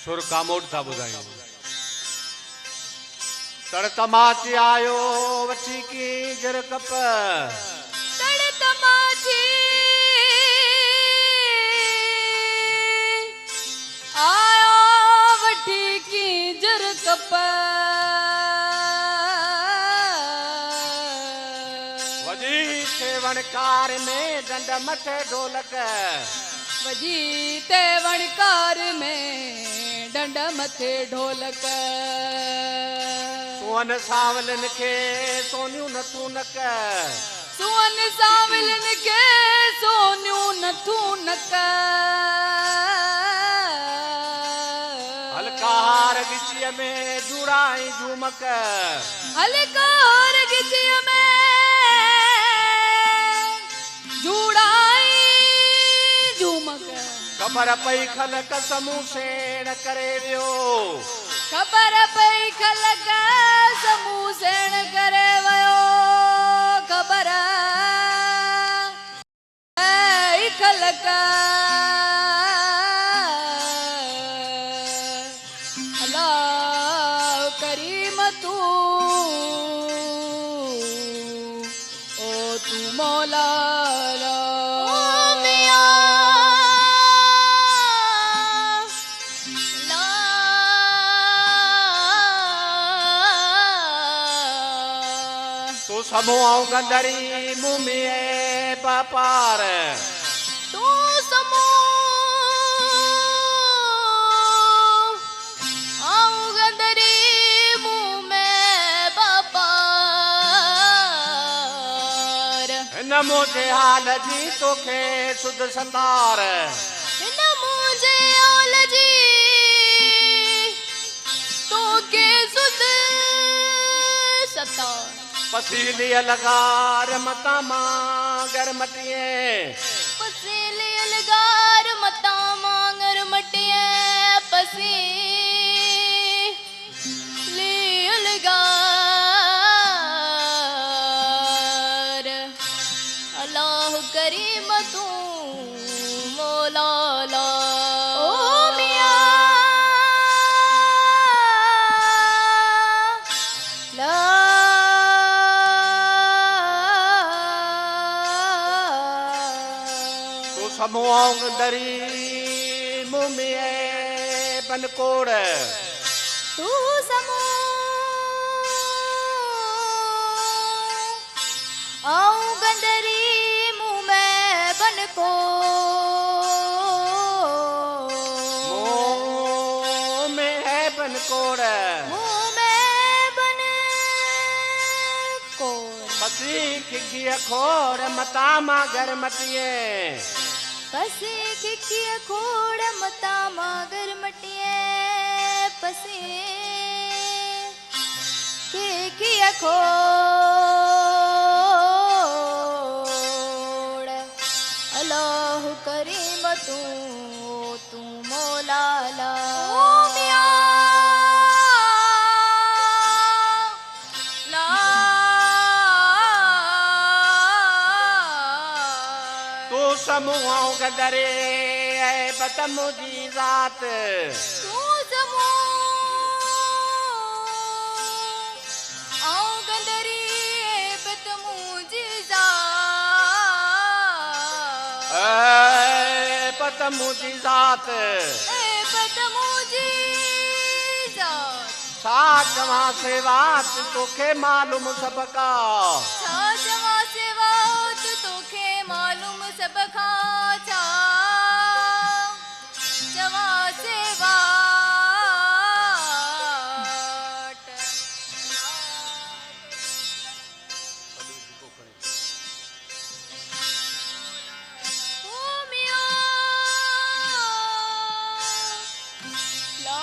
सुर कामोड था बुधाई तड़ तमाची आयो वठी की जर कप तड़ तमाची आयो वठी की जर कप वजी सेवनकार में दंड मथे ढोलक वजी तेवणकार में डंड मथे ढोलक सुवन सावलन के सोन्यू नथू नक सुवन सावलन के सोन्यू नथू नक हलकार गिचिय में जुड़ाई झुमक हलकार गिचिय में जुड़ाई झुमक खबर पई खलक समूह सेण करे वियो खबर पई खलक समूह सेण करे वयो खबर पई खलक अल्लाह करीम तू ओ तू मौला समूह गंदरी मुमिए पापार तू समूह गंदरी मुमे पापार न मुझे हाल जी तोखे सुध संदार न मुझे हाल जी तोखे सुध सतार पसीली अलगार मता मांगर मटिए पसीली अलगार मता मांगर मटिए पसीली अलगार अल्लाह करीम तू मौला ला ओ मियां ला समूह गंदरी मुमिए बनकोड़ तू समूह गंदरी मुँह में मुँह में है बनकोड़ मुँह में बनकोड़ पसी खिगी खोड़ मता मागर मटिए पसी खिगी खोड़ मता मागर मटिए पसी खिगी खोड़ अल्लाह करीम तू तू मौला ला ओ मियां ला तू समूह गंदरे है बतमुजी जात तू समूह गंदरी बतमुजी जात बतमुजी जात बतमुजी जात साजवा से बात तोखे मालूम सबका साजवा से बात तोखे मालूम सबका जवा से बाट ओ मियां ला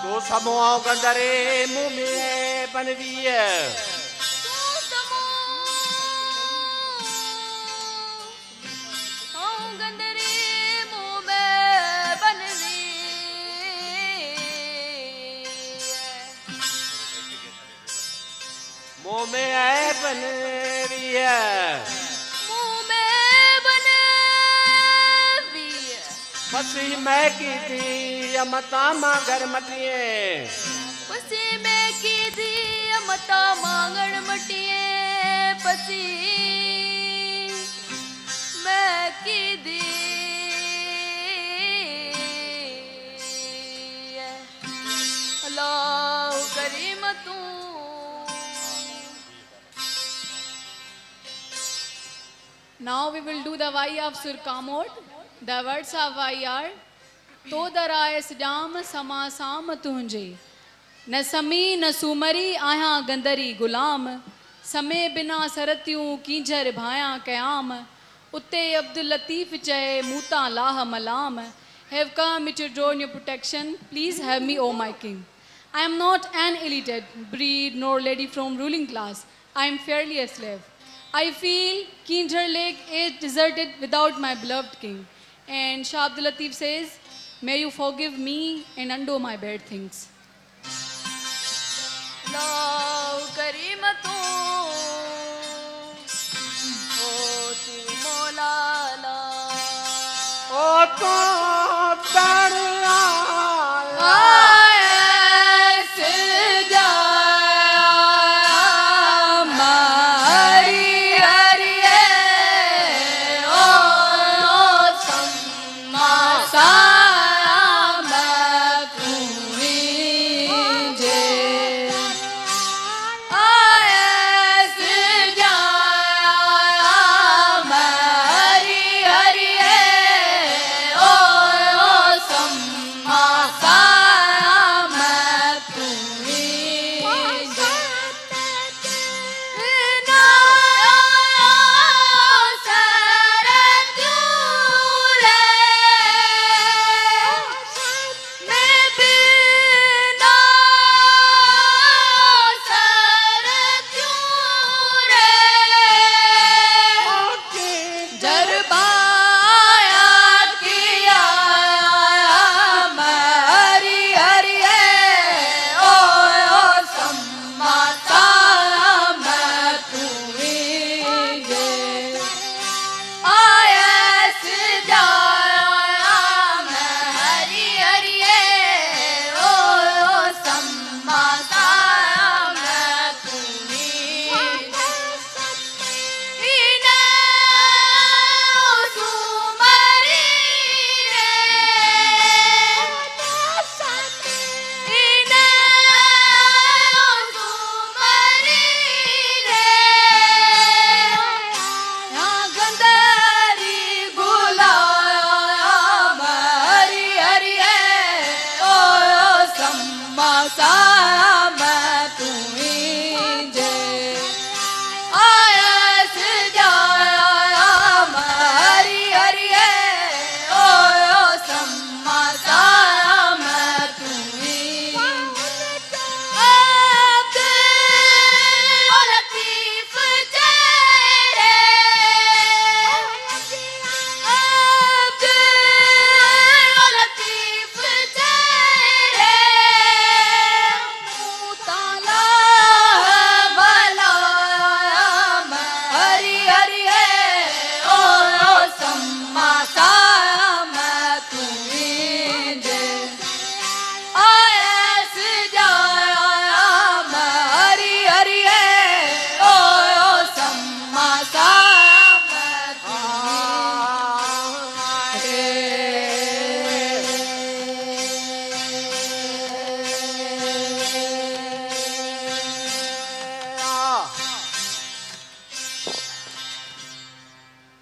तो समूह गंदरे मुँह में बनवी है मुँह में है बनवी है मुँह में बन पसी मैं की थी अमता मांगर मटिए पसी मैं की दी मता मांगण मटिए पसी मैं की दी अल्लाह करीम तू Now we will do the Vai of Surkamot. The words of Vai are To daraye sijam sama sam tunje न समी न सुमरी आया गंदरी गुलाम समय बिना सरत्यूं कींझर भाया कयाम उते अब्दुल लतीफ चए मूता लाह मलाम have come to draw your protection. Please have me, O my king. I am not an elite breed nor lady from ruling class. I am fairly a slave. I feel Kinjar Lake is deserted without my beloved king. And Shah Abdul Latif says, may you forgive me and undo my bad things. अल्लाह करीम तू ओ तू मौला ला ओ तो तड़ Sa